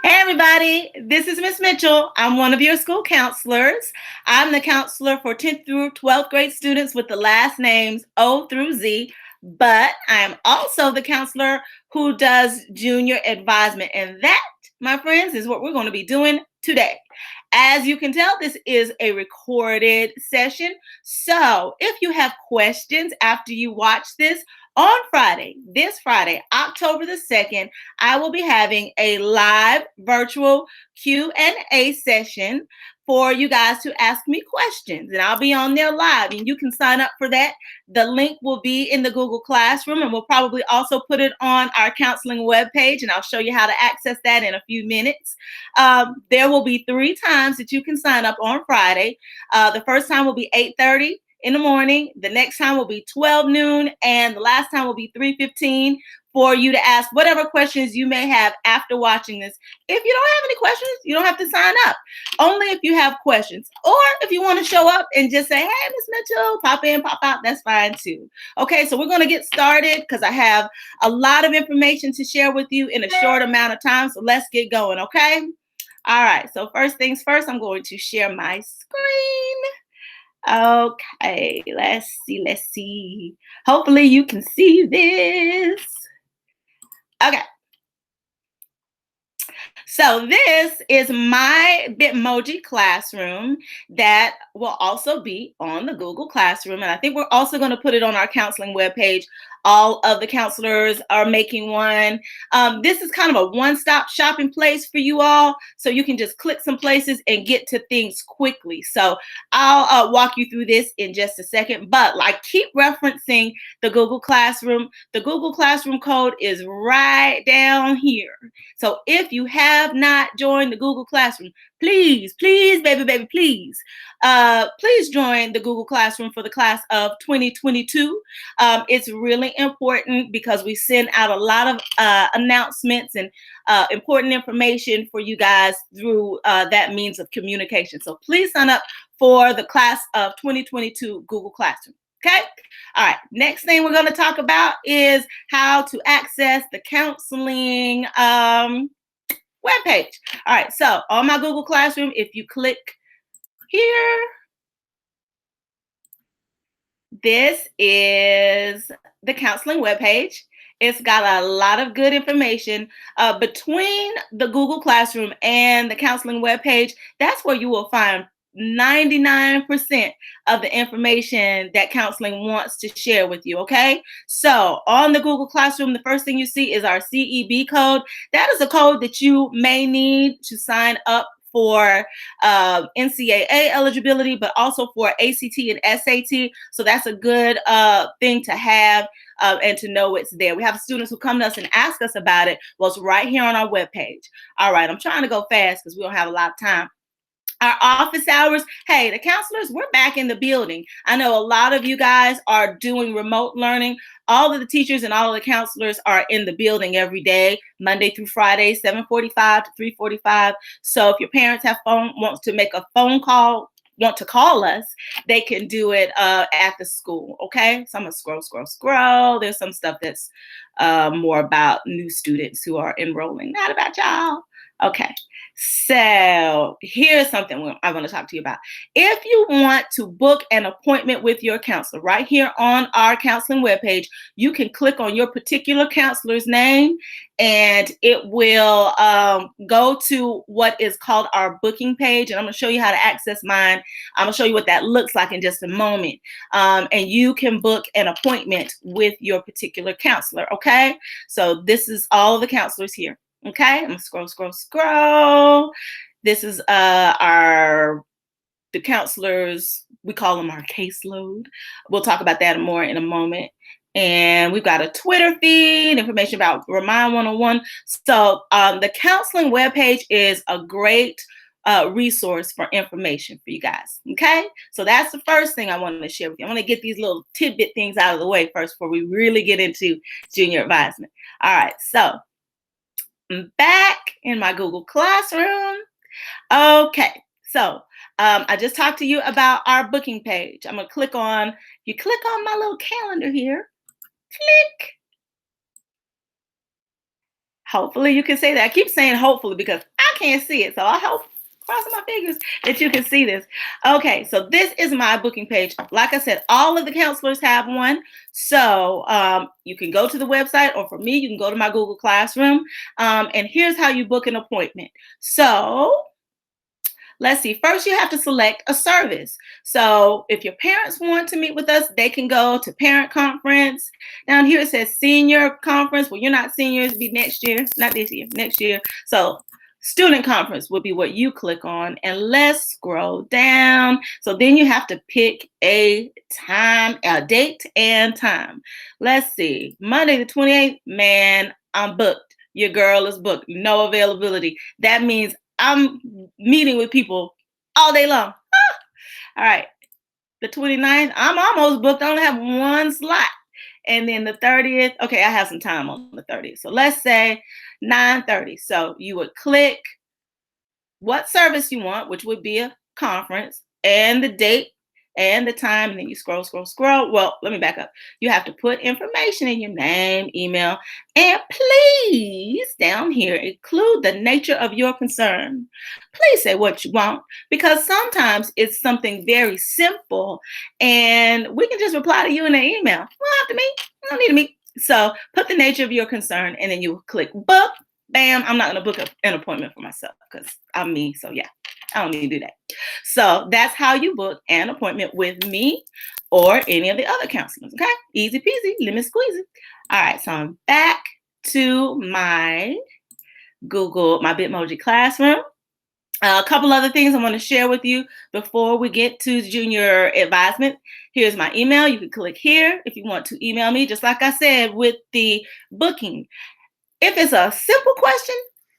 Hey everybody, this is Miss Mitchell. I'm one of your school counselors. I'm the counselor for 10th through 12th grade students with the last names O through Z, but I am also the counselor who does junior advisement. And that, my friends, is what we're going to be doing today. As you can tell, this is a recorded session. So if you have questions after you watch this, on Friday, this Friday, October the 2nd, I will be having a live virtual Q&A session for you guys to ask me questions. And I'll be on there live, and you can sign up for that. The link will be in the Google Classroom, and we'll probably also put it on our counseling webpage, and I'll show you how to access that in a few minutes. There will be 3 times that you can sign up on Friday. The first time will be 8:30 in the morning. The next time will be 12 noon, and the last time will be 3:15 for you to ask whatever questions you may have after watching this. If you don't have any questions, you don't have to sign up. Only if you have questions, or if you want to show up and just say, "Hey, Miss Mitchell, pop in, pop out," that's fine too. Okay, so we're going to get started because I have a lot of information to share with you in a short amount of time. So let's get going. Okay. All right. So first things first, I'm going to share my screen. Okay, let's see. Hopefully you can see this. Okay. So this is my Bitmoji classroom that will also be on the Google Classroom. And I think we're also going to put it on our counseling webpage. All of the counselors are making one. This is kind of a one-stop shopping place for you all. So you can just click some places and get to things quickly. So I'll walk you through this in just a second. But like, keep referencing the Google Classroom. The Google Classroom code is right down here. So if you have not joined the Google Classroom, please, baby, please join the Google Classroom for the class of 2022. It's really important because we send out a lot of announcements and important information for you guys through that means of communication. So please sign up for the class of 2022 Google Classroom. Okay. All right. Next thing we're going to talk about is how to access the counseling webpage. All right. So on my Google Classroom, if you click here, this is the counseling webpage. It's got a lot of good information between the Google Classroom and the counseling webpage. That's where you will find 99% of the information that counseling wants to share with you, okay? So on the Google Classroom, the first thing you see is our CEB code. That is a code that you may need to sign up for NCAA eligibility, but also for ACT and SAT. So that's a good thing to have and to know it's there. We have students who come to us and ask us about it. Well, it's right here on our webpage. All right, I'm trying to go fast because we don't have a lot of time. Our office hours. Hey, the counselors, we're back in the building. I know a lot of you guys are doing remote learning. All of the teachers and all of the counselors are in the building every day, Monday through Friday, 7:45 to 3:45. So if your parents wants to make a phone call, want to call us, they can do it at the school. Okay. So I'm gonna scroll. There's some stuff that's more about new students who are enrolling, not about y'all. Okay. So here's something I want to talk to you about. If you want to book an appointment with your counselor, right here on our counseling webpage, you can click on your particular counselor's name and it will go to what is called our booking page. And I'm going to show you how to access mine. I'm going to show you what that looks like in just a moment. And you can book an appointment with your particular counselor. Okay. So this is all of the counselors here. Okay, I'm gonna scroll. This is the counselors, we call them our caseload. We'll talk about that more in a moment. And we've got a Twitter feed, information about Remind 101. So the counseling webpage is a great resource for information for you guys. Okay, so that's the first thing I wanted to share with you. I want to get these little tidbit things out of the way first before we really get into junior advisement. All right, so I'm back in my Google Classroom. Okay, so I just talked to you about our booking page. I'm going to click on my little calendar here. Click. Hopefully you can say that. I keep saying hopefully because can't see it, so I hope, crossing my fingers, that you can see this. Okay, so this is my booking page. Like I said, all of the counselors have one. So you can go to the website, or for me, you can go to my Google Classroom. And here's how you book an appointment. So let's see. First, you have to select a service. So if your parents want to meet with us, they can go to parent conference. Down here, it says senior conference. Well, you're not seniors, it'll be next year, not this year, next year. So student conference would be what you click on. And let's scroll down. So then you have to pick a time, a date and time. Let's see. Monday the 28th, man, I'm booked. Your girl is booked. No availability. That means I'm meeting with people all day long. All right. The 29th, I'm almost booked. I only have one slot. And then the 30th, okay, I have some time on the 30th. So let's say 9:30. So you would click what service you want, which would be a conference, and the date and the time, and then you scroll. Well, let me back up. You have to put information in your name, email, and please, down here, include the nature of your concern. Please say what you want, because sometimes it's something very simple, and we can just reply to you in an email. We don't have to meet. We don't need to meet. So put the nature of your concern, and then you click book. Bam, I'm not going to book an appointment for myself because I'm me. So yeah, I don't need to do that. So that's how you book an appointment with me or any of the other counselors. Okay, easy peasy, lemon squeezy. All right, so I'm back to my Bitmoji Classroom. A couple other things I want to share with you before we get to junior advisement. Here's my email. You can click here if you want to email me, just like I said with the booking. If it's a simple question,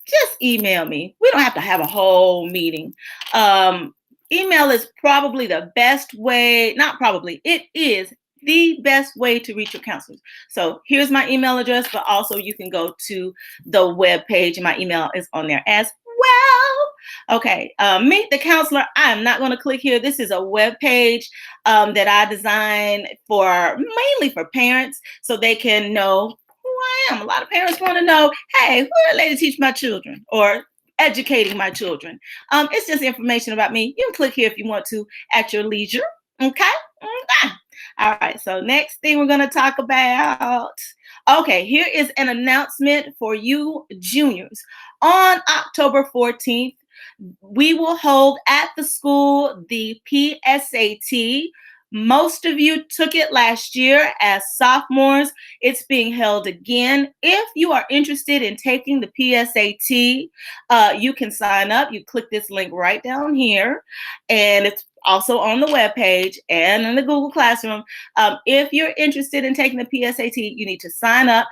just email me. We don't have to have a whole meeting. Email is probably the best way, not probably, it is the best way to reach your counselors. So here's my email address, but also you can go to the web page, and my email is on there as well. Okay, meet the counselor. I'm not going to click here. This is a web page that I designed mainly for parents, so they can know who I am. A lot of parents want to know, hey, who are they to teach my children, or educating my children? It's just information about me. You can click here if you want to at your leisure. Okay. All right. So next thing we're going to talk about. Okay, here is an announcement for you juniors. On October 14th, we will hold at the school the PSAT. Most of you took it last year as sophomores. It's being held again. If you are interested in taking the PSAT, you can sign up. You click this link right down here, and it's also on the webpage and in the Google Classroom. If you're interested in taking the PSAT, you need to sign up.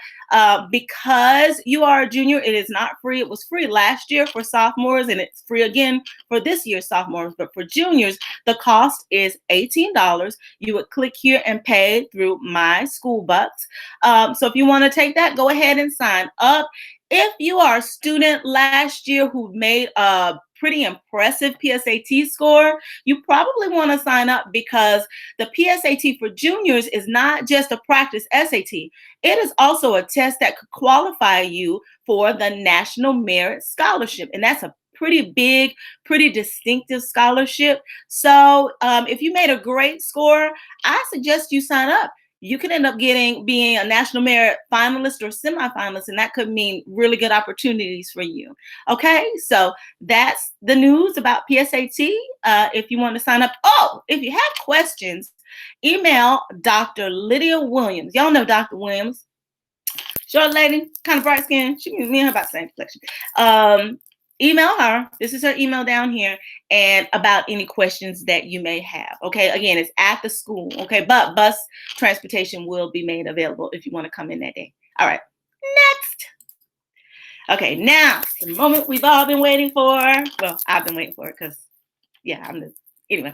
Because you are a junior, it is not free. It was free last year for sophomores, and it's free again for this year's sophomores. But for juniors, the cost is $18. You would click here and pay through My School Bucks. So if you want to take that, go ahead and sign up. If you are a student last year who made a pretty impressive PSAT score, you probably want to sign up, because the PSAT for juniors is not just a practice SAT. It is also a test that could qualify you for the National Merit Scholarship. And that's a pretty big, pretty distinctive scholarship. So if you made a great score, I suggest you sign up. You can end up being a National Merit finalist or semifinalist, and that could mean really good opportunities for you. Okay, so that's the news about PSAT. If you want to sign up. Oh, if you have questions, email Dr. Lydia Williams. Y'all know Dr. Williams. Short lady, kind of bright skin. Me and her about the same complexion. Email her. This is her email down here, and about any questions that you may have. Okay, again, it's at the school. Okay, but bus transportation will be made available if you want to come in that day. All right, next. Okay, now the moment we've all been waiting for. Well, I've been waiting for it because, yeah, anyway.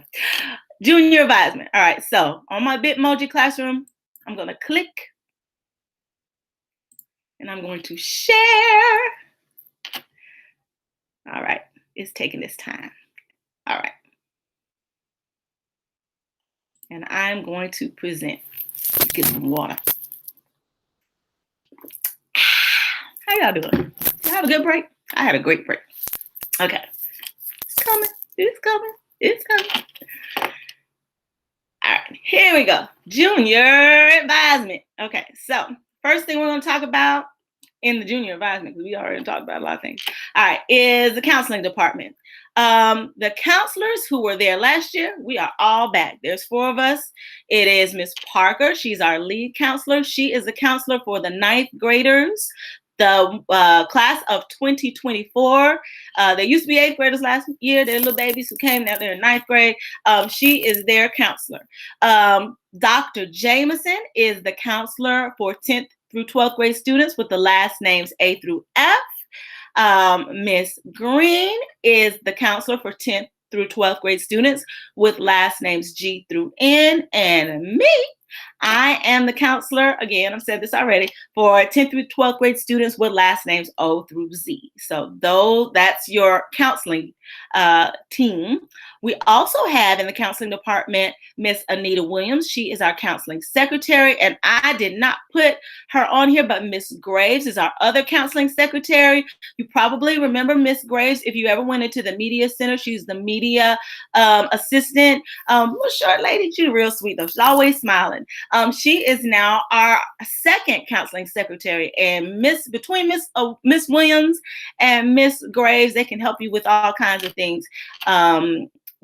Junior advisement. All right, so on my Bitmoji Classroom, I'm going to click, and I'm going to share. All right, it's taking its time. All right. And I'm going to present. Let's get some water. How y'all doing? You have a good break? I had a great break. Okay, it's coming. It's coming. It's coming. All right, here we go. Junior advisement. Okay, so first thing we're going to talk about in the junior advisement, because we already talked about a lot of things. All right, is the counseling department. The counselors who were there last year, we are all back. There's 4 of us. It is Miss Parker. She's our lead counselor. She is the counselor for the 9th graders, the class of 2024. They used to be 8th graders last year. They're little babies who came. Now they're in 9th grade. She is their counselor. Dr. Jameson is the counselor for 10th through 12th grade students with the last names A through F. Miss Green is the counselor for 10th through 12th grade students with last names G through N. And me, I am the counselor, again, I've said this already, for 10th through 12th grade students with last names O through Z. So that's your counseling team. We also have in the counseling department, Miss Anita Williams. She is our counseling secretary, and I did not put her on here, but Miss Graves is our other counseling secretary. You probably remember Miss Graves if you ever went into the media center. She's the media assistant. Little short lady, she's real sweet though. She's always smiling. She is now our second counseling secretary, and between Miss Williams and Miss Graves, they can help you with all kinds of things.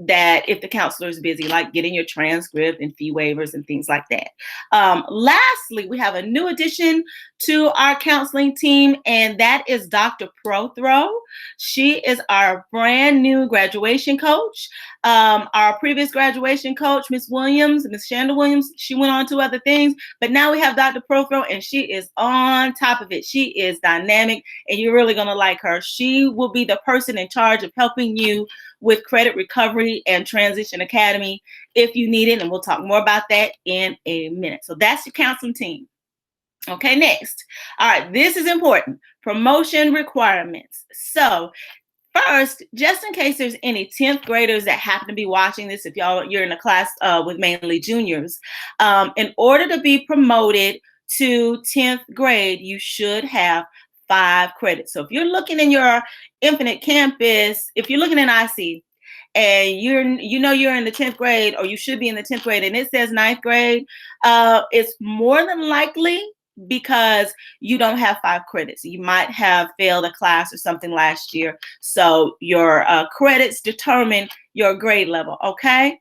That if the counselor is busy, like getting your transcript and fee waivers and things like that. Lastly, we have a new addition to our counseling team, and that is Dr. Prothrow. She is our brand new graduation coach. Our previous graduation coach, Miss Williams, Miss Shanda Williams, she went on to other things, but now we have Dr. Prothrow, and she is on top of it. She is dynamic, and you're really going to like her. She will be the person in charge of helping you with Credit Recovery and Transition Academy if you need it, and we'll talk more about that in a minute. So that's your counseling team. Okay, next. All right, this is important. Promotion requirements. So first, just in case there's any 10th graders that happen to be watching this, if you're in a class with mainly juniors, in order to be promoted to 10th grade, you should have 5 credits. So if you're looking in your Infinite Campus, if you're looking in IC, and you're in the 10th grade, or you should be in the 10th grade, and it says 9th grade, it's more than likely because you don't have 5 credits. You might have failed a class or something last year. So your credits determine your grade level, okay?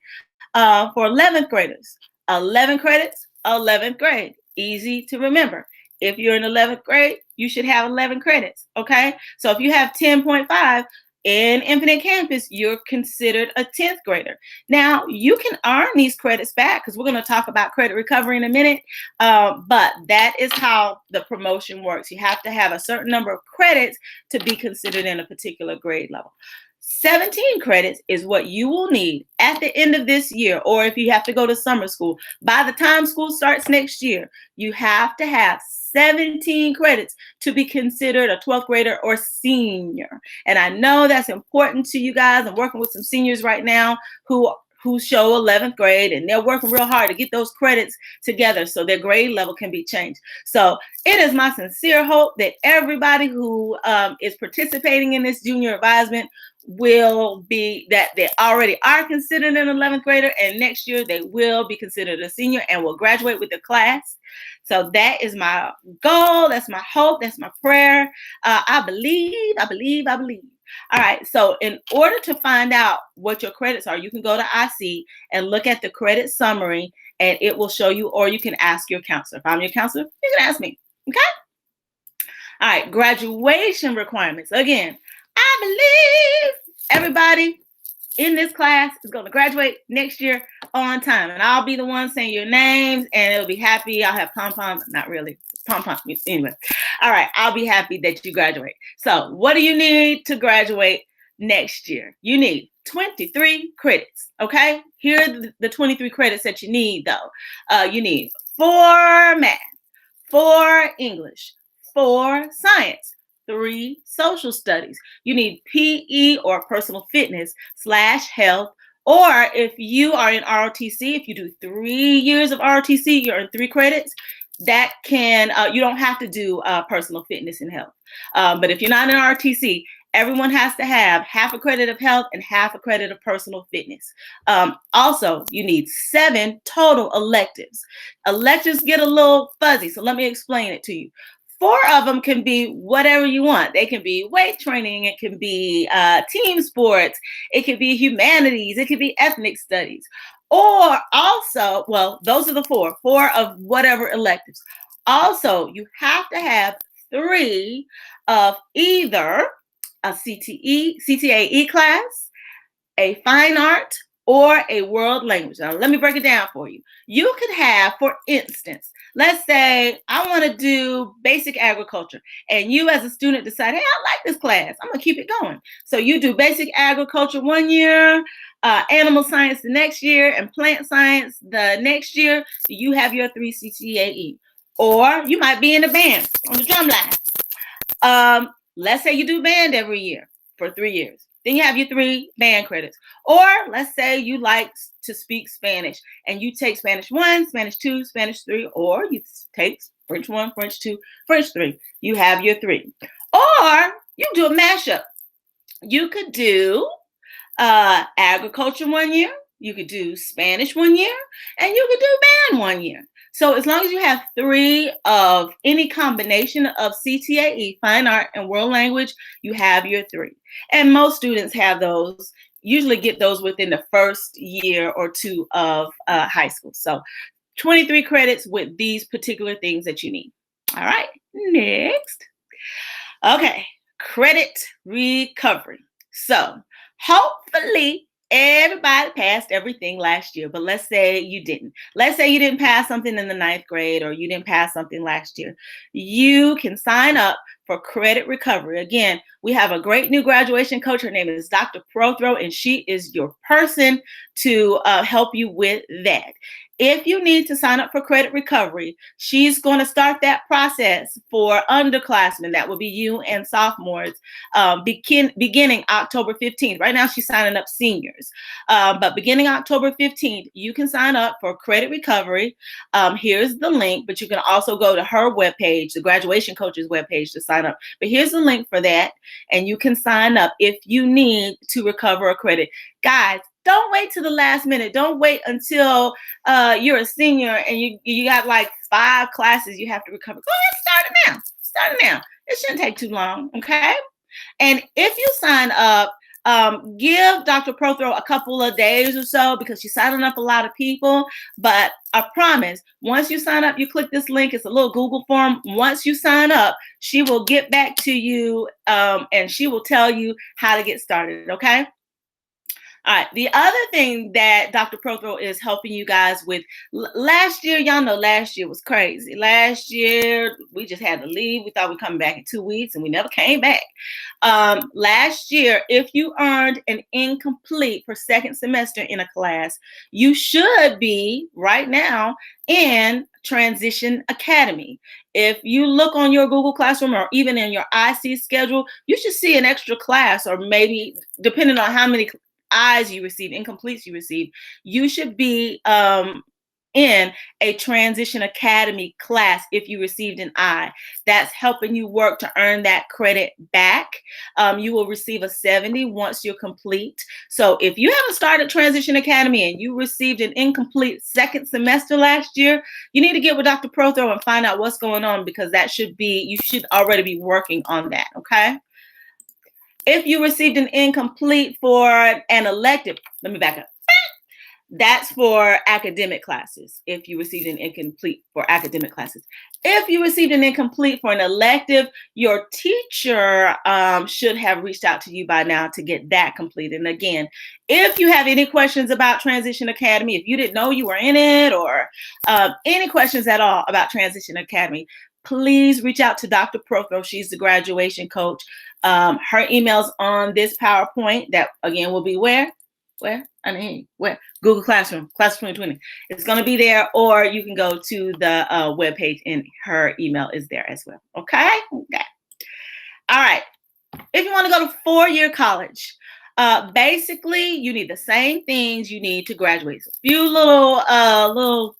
For 11th graders, 11 credits, 11th grade. Easy to remember. If you're in 11th grade, you should have 11 credits, okay? So if you have 10.5, in Infinite Campus, you're considered a 10th grader. Now, you can earn these credits back because we're going to talk about credit recovery in a minute, but that is how the promotion works. You have to have a certain number of credits to be considered in a particular grade level. 17 credits is what you will need at the end of this year, or if you have to go to summer school. By the time school starts next year, you have to have 17 credits to be considered a 12th grader or senior. And I know that's important to you guys. I'm working with some seniors right now who show 11th grade, and they're working real hard to get those credits together so their grade level can be changed. So it is my sincere hope that everybody who is participating in this junior advisement will be that they already are considered an 11th grader, and next year they will be considered a senior and will graduate with the class. So that is my goal. That's my hope. That's my prayer. I believe. All right. So in order to find out what your credits are, you can go to IC and look at the credit summary, and it will show you, or you can ask your counselor. If I'm your counselor, you can ask me. Okay. All right. Graduation requirements. Again, I believe everybody in this class is going to graduate next year on time. And I'll be the one saying your names, and it'll be happy. I'll have pom-poms. Not really. Pom-poms. Anyway. All right. I'll be happy that you graduate. So what do you need to graduate next year? You need 23 credits. Okay. Here are the 23 credits that you need, though. You need 4 math, 4 English, 4 science, 3 social studies. You need PE or personal fitness / health. Or if you are in ROTC, if you do 3 years of ROTC, you're in 3 credits. That can, you don't have to do personal fitness and health. But if you're not in ROTC Everyone has to have half a credit of health and half a credit of personal fitness. Also, you need 7 total electives. Electives get a little fuzzy, so let me explain it to you. 4 of them can be whatever you want. They can be weight training, it can be team sports, it could be humanities, it could be ethnic studies. Or also, well, those are the 4 of whatever electives. Also, you have to have 3 of either a CTAE class, a fine art, or a world language. Now, let me break it down for you. You could have, for instance, let's say I want to do basic agriculture, and you as a student decide, hey, I like this class, I'm going to keep it going. So you do basic agriculture one year, animal science the next year, and plant science the next year. You have your 3 CTAE. Or you might be in a band on the drum line. Let's say you do band every year for 3 years. Then you have your 3 band credits. Or let's say you like to speak Spanish and you take Spanish 1, Spanish 2, Spanish 3, or you take French 1, French 2, French 3. You have your 3. Or you do a mashup. You could do agriculture 1 year, you could do Spanish 1 year, and you could do band 1 year. So as long as you have 3 of any combination of CTAE, fine art, and world language, you have your 3. And most students have those, usually get those within the first year or 2 of high school. So 23 credits with these particular things that you need. All right, next. Okay, credit recovery. So hopefully everybody passed everything last year, but let's say you didn't. Let's say you didn't pass something in the 9th grade, or you didn't pass something last year. You can sign up for credit recovery. Again, we have a great new graduation coach. Her name is Dr. Prothro, and she is your person to help you with that. If you need to sign up for credit recovery, she's going to start that process for underclassmen. That will be you and sophomores beginning October 15th. Right now, she's signing up seniors. But beginning October 15th, you can sign up for credit recovery. Here's the link, but you can also go to her webpage, the graduation coach's webpage, to sign up. But here's the link for that, and you can sign up if you need to recover a credit. Guys, don't wait to the last minute. Don't wait until you're a senior and you got like 5 classes you have to recover. Go ahead, start it now. Start it now. It shouldn't take too long, okay? And if you sign up, give Dr. Prothro a couple of days or so, because she's signing up a lot of people. But I promise, once you sign up, you click this link. It's a little Google form. Once you sign up, she will get back to you and she will tell you how to get started, okay? All right. The other thing that Dr. Prothro is helping you guys with, last year, y'all know last year was crazy. Last year, we just had to leave. We thought we'd come back in 2 weeks, and we never came back. Last year, if you earned an incomplete for second semester in a class, you should be right now in Transition Academy. If you look on your Google Classroom or even in your IC schedule, you should see an extra class, or maybe depending on how many I's you receive, incompletes you receive, you should be in a Transition Academy class if you received an I. That's helping you work to earn that credit back. You will receive a 70 once you're complete. So if you haven't started Transition Academy and you received an incomplete second semester last year, you need to get with Dr. Prothro and find out what's going on, because that should be, you should already be working on that, okay? If you received an incomplete for an elective, let me back up. That's for academic classes. If you received an incomplete for academic classes. If you received an incomplete for an elective, your teacher should have reached out to you by now to get that completed. And again, if you have any questions about Transition Academy, if you didn't know you were in it, or any questions at all about Transition Academy, please reach out to Dr. Prothro. She's the graduation coach. Her email's on this PowerPoint that, again, will be where? Google Classroom, Class 2020. It's going to be there, or you can go to the webpage and her email is there as well. Okay? Okay. All right. If you want to go to FourYear College, basically, you need the same things you need to graduate. So a few little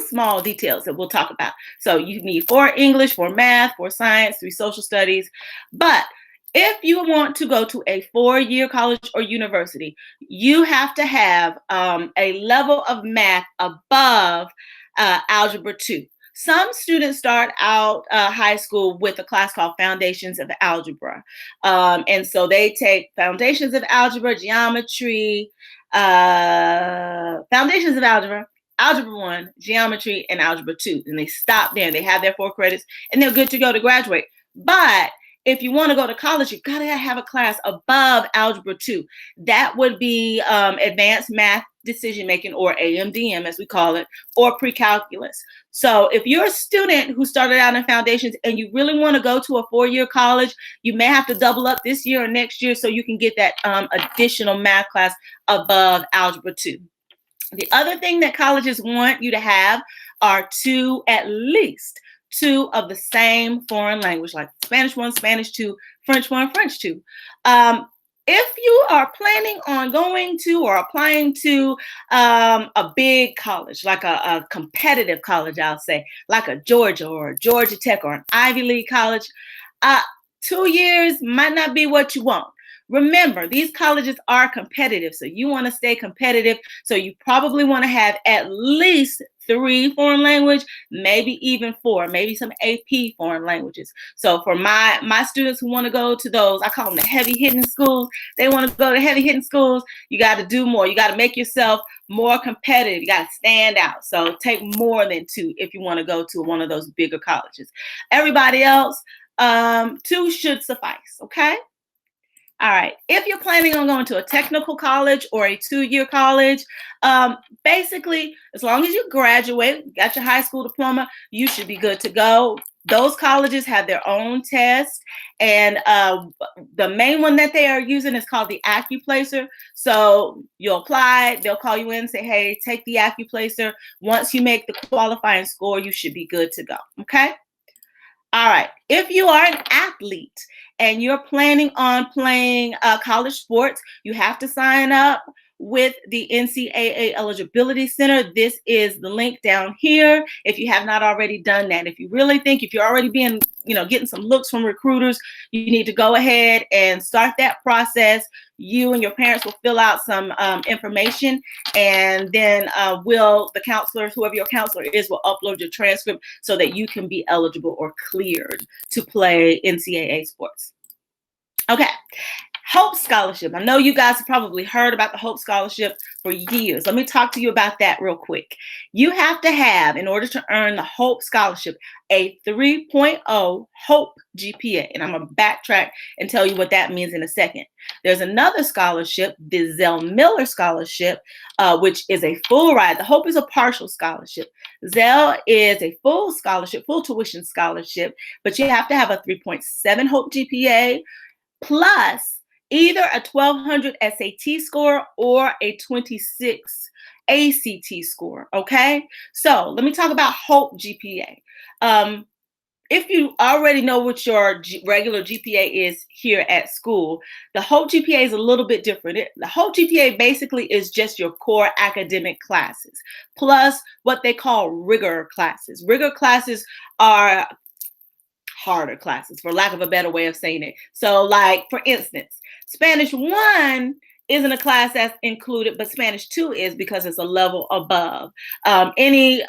small details that we'll talk about. So you need 4 English, 4 math, 4 science, 3 social studies. But If you want to go to a 4-year college or university, you have to have a level of math above Algebra 2. Some students start out high school with a class called Foundations of Algebra. And so they take Foundations of Algebra, Geometry, Foundations of Algebra, Algebra 1, Geometry, and Algebra 2. And they stop there. They have their 4 credits, and they're good to go to graduate. But if you want to go to college, you've got to have a class above Algebra 2. That would be Advanced Math Decision Making, or AMDM as we call it, or Pre-Calculus. So if you're a student who started out in Foundations and you really want to go to a 4-year college, you may have to double up this year or next year so you can get that additional math class above Algebra 2. The other thing that colleges want you to have are at least two of the same foreign language, like Spanish 1, Spanish 2, French 1, French 2. If you are planning on going to or applying to a big college, like a competitive college, I'll say, like a Georgia or a Georgia Tech or an Ivy League college, 2 years might not be what you want. Remember, these colleges are competitive, so you want to stay competitive. So you probably want to have at least 3 foreign language, maybe even 4, maybe some AP foreign languages. So for my students who want to go to those, I call them the heavy hitting schools. They want to go to heavy hitting schools. You got to do more. You got to make yourself more competitive. You got to stand out. So take more than 2 if you want to go to one of those bigger colleges. Everybody else, 2 should suffice. Okay. All right. If you're planning on going to a technical college or a 2-year college, basically, as long as you graduate, got your high school diploma, you should be good to go. Those colleges have their own test, and the main one that they are using is called the AccuPlacer. So you'll apply, they'll call you in and say, hey, take the AccuPlacer. Once you make the qualifying score, you should be good to go. Okay. All right. If you are an athlete and you're planning on playing college sports, you have to sign up with the NCAA Eligibility Center. This is the link down here if you have not already done that. If you really think, if you're already being, getting some looks from recruiters, you need to go ahead and start that process. You and your parents will fill out some information, and then the counselors, whoever your counselor is, will upload your transcript so that you can be eligible or cleared to play NCAA sports. Okay. Hope Scholarship. I know you guys have probably heard about the Hope Scholarship for years. Let me talk to you about that real quick. You have to have, in order to earn the Hope Scholarship, a 3.0 Hope GPA. And I'm going to backtrack and tell you what that means in a second. There's another scholarship, the Zell Miller Scholarship, which is a full ride. The Hope is a partial scholarship. Zell is a full scholarship, full tuition scholarship, but you have to have a 3.7 Hope GPA plus either a 1200 SAT score or a 26 ACT score. Okay. So let me talk about Hope GPA. If you already know what your regular GPA is here at school, the Hope GPA is a little bit different. The Hope GPA basically is just your core academic classes, plus what they call rigor classes. Rigor classes are harder classes, for lack of a better way of saying it. So like, for instance, Spanish 1 isn't a class that's included, but Spanish 2 is, because it's a level above. Any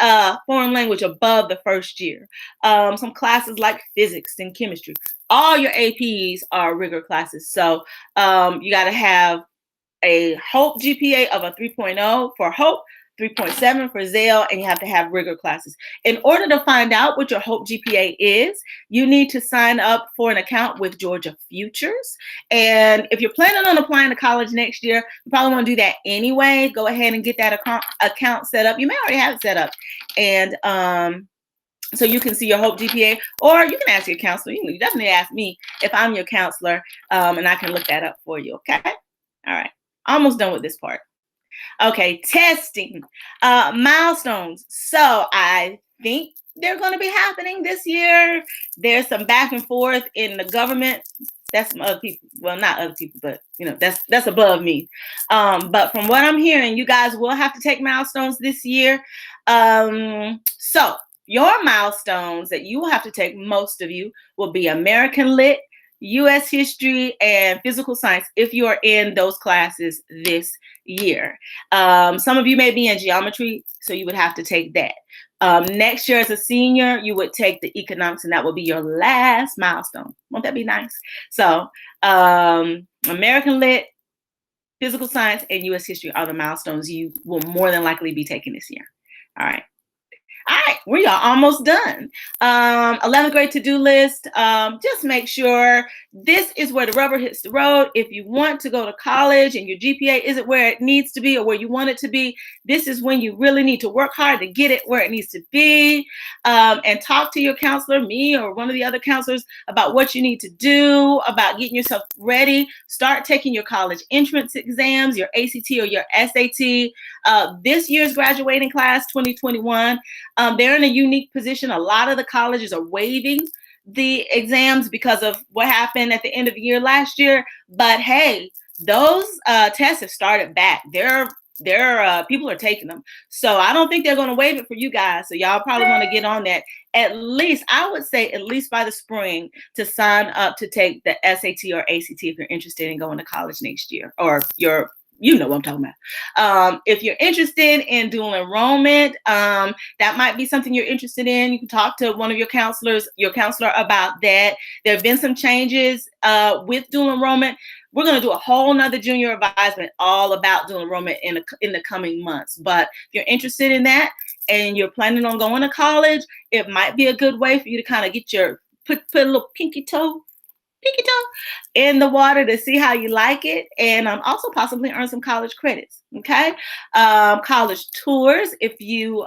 foreign language above the first year. Some classes like physics and chemistry. All your APs are rigor classes. So you got to have a Hope GPA of a 3.0 for Hope, 3.7 for Zell, and you have to have rigor classes. In order to find out what your Hope GPA is, you need to sign up for an account with Georgia Futures. And if you're planning on applying to college next year, you probably want to do that anyway. Go ahead and get that account set up. You may already have it set up. And so you can see your Hope GPA, or you can ask your counselor. You can definitely ask me if I'm your counselor, and I can look that up for you, okay? All right, almost done with this part. Okay, testing, milestones. So I think they're going to be happening this year. There's some back and forth in the government. That's some other people. Well, not other people, but that's above me. But from what I'm hearing, you guys will have to take milestones this year. So your milestones that you will have to take, most of you, will be American Lit, U.S. history, and physical science if you are in those classes this year. Some of you may be in geometry, so you would have to take that. Next year as a senior, you would take the economics, and that will be your last milestone. Won't that be nice? So American Lit, physical science, and U.S. history are the milestones you will more than likely be taking this year. All right. All right, we are almost done. 11th grade to-do list. Just make sure this is where the rubber hits the road. If you want to go to college and your GPA isn't where it needs to be or where you want it to be, this is when you really need to work hard to get it where it needs to be. And talk to your counselor, me or one of the other counselors, about what you need to do, about getting yourself ready. Start taking your college entrance exams, your ACT or your SAT. This year's graduating class, 2021, they're in a unique position. A lot of the colleges are waiving the exams because of what happened at the end of the year last year. But hey, those tests have started back. People are taking them. So I don't think they're going to waive it for you guys. So y'all probably want to get on that. At least, I would say at least by the spring to sign up to take the SAT or ACT if you're interested in going to college next year, or you know what I'm talking about. If you're interested in dual enrollment, that might be something you're interested in. You can talk to one of your counselor about that. There have been some changes with dual enrollment. We're going to do a whole nother junior advisement all about dual enrollment in the coming months. But if you're interested in that and you're planning on going to college, it might be a good way for you to kind of get put a little pinky toe in the water to see how you like it, and also possibly earn some college credits. Okay. College tours. If you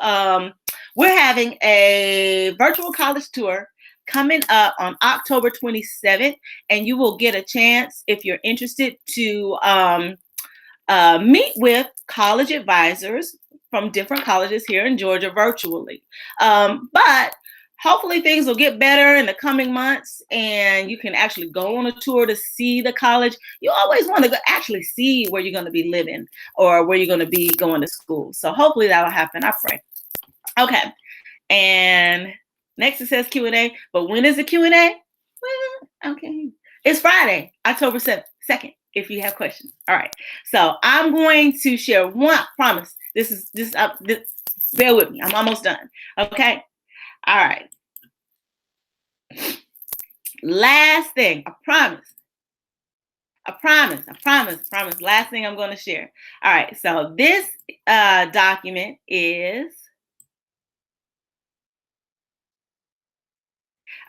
we're having a virtual college tour coming up on October 27th, and you will get a chance, if you're interested, to meet with college advisors from different colleges here in Georgia virtually. But hopefully things will get better in the coming months and you can actually go on a tour to see the college. You always want to actually see where you're going to be living or where you're going to be going to school. So hopefully that'll happen. I pray. Okay. And next it says Q&A. But when is the Q&A? Well, okay. It's Friday, October 2nd, if you have questions. All right. So I'm going to share one promise. This bear with me. I'm almost done. Okay. All right. Last thing, I promise. Last thing I'm going to share. All right. So this document is.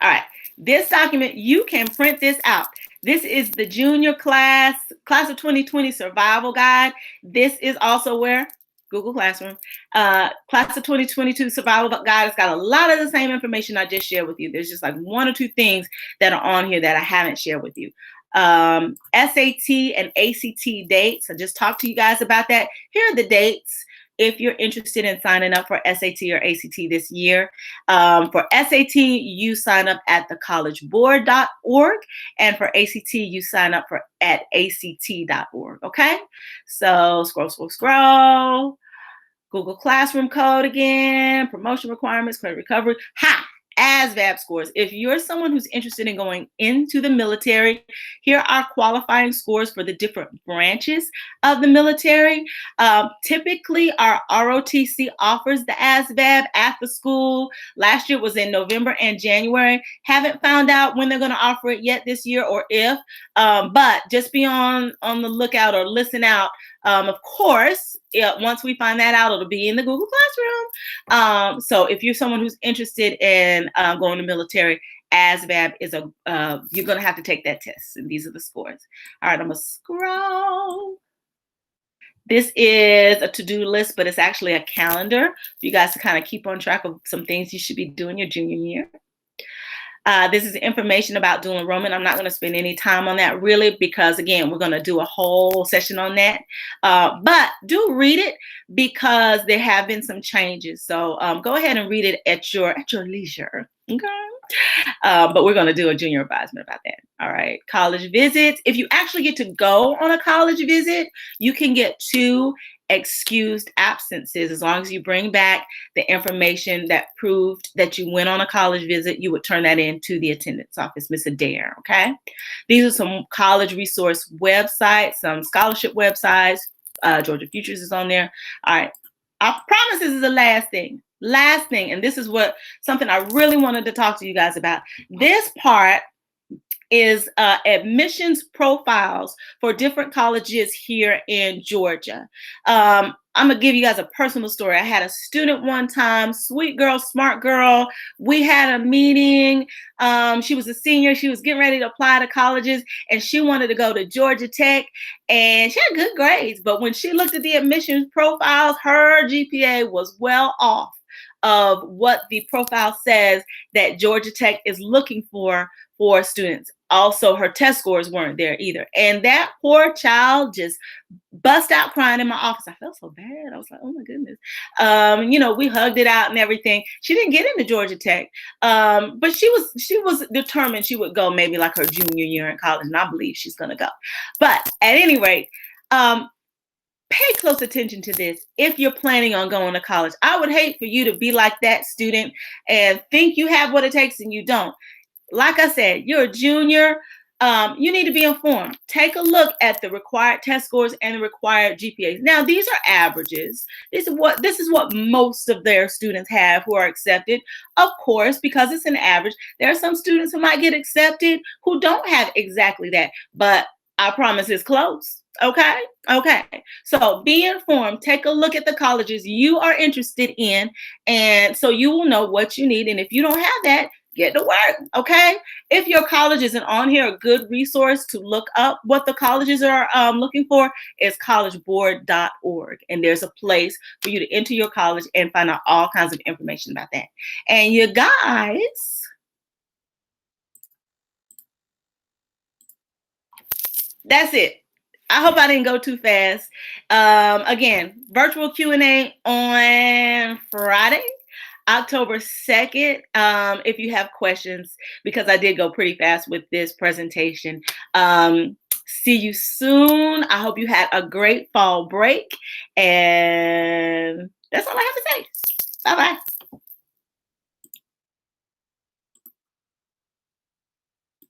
All right. This document, you can print this out. This is the junior class of 2020 survival guide. This is also where Google Classroom, class of 2022 survival guide. It's got a lot of the same information I just shared with you. There's just like one or two things that are on here that I haven't shared with you. SAT and ACT dates. I just talked to you guys about that. Here are the dates if you're interested in signing up for SAT or ACT this year. For SAT, you sign up at thecollegeboard.org, and for ACT, you sign up at act.org. Okay, so scroll. Google Classroom code again, promotion requirements, credit recovery. ASVAB scores. If you're someone who's interested in going into the military, here are qualifying scores for the different branches of the military. Typically, our ROTC offers the ASVAB at the school. Last year was in November and January. Haven't found out when they're going to offer it yet this year or if, but just be on the lookout or listen out. Of course, once we find that out, it'll be in the Google Classroom. So if you're someone who's interested in going to military, ASVAB is you're going to have to take that test, and these are the scores. All right, I'm going to scroll. This is a to-do list, but it's actually a calendar for you guys to kind of keep on track of some things you should be doing your junior year. This is information about dual enrollment. I'm not going to spend any time on that really because, again, we're going to do a whole session on that. But do read it because there have been some changes. So go ahead and read it at your leisure. Okay. But we're going to do a junior advisement about that. All right. College visits. If you actually get to go on a college visit, you can get 2 excused absences. As long as you bring back the information that proved that you went on a college visit, you would turn that in to the attendance office, Miss Adair, okay? These are some college resource websites, some scholarship websites. Georgia Futures is on there. All right. I promise this is the last thing. Last thing, and this is something I really wanted to talk to you guys about. This part is admissions profiles for different colleges here in Georgia. I'm gonna give you guys a personal story. I had a student one time, sweet girl, smart girl. We had a meeting. She was a senior. She was getting ready to apply to colleges, and she wanted to go to Georgia Tech, and she had good grades. But when she looked at the admissions profiles, her GPA was well off of what the profile says that Georgia Tech is looking for students. Also, her test scores weren't there either. And that poor child just bust out crying in my office. I felt so bad. I was like, oh my goodness. We hugged it out and everything. She didn't get into Georgia Tech. But she was determined she would go maybe like her junior year in college. And I believe she's gonna go. But at any rate, pay close attention to this if you're planning on going to college. I would hate for you to be like that student and think you have what it takes and you don't. Like I said, you're a junior. You need to be informed. Take a look at the required test scores and the required GPAs. Now, these are averages. This is what most of their students have who are accepted. Of course, because it's an average, there are some students who might get accepted who don't have exactly that, but I promise it's close. Okay. So be informed. Take a look at the colleges you are interested in, and so you will know what you need. And if you don't have that, get to work, okay? If your college isn't on here, a good resource to look up what the colleges are looking for is collegeboard.org. And there's a place for you to enter your college and find out all kinds of information about that. And you guys, that's it. I hope I didn't go too fast. Again, virtual Q&A on Friday, October 2nd, if you have questions, because I did go pretty fast with this presentation. See you soon. I hope you had a great fall break. And that's all I have to say. Bye-bye.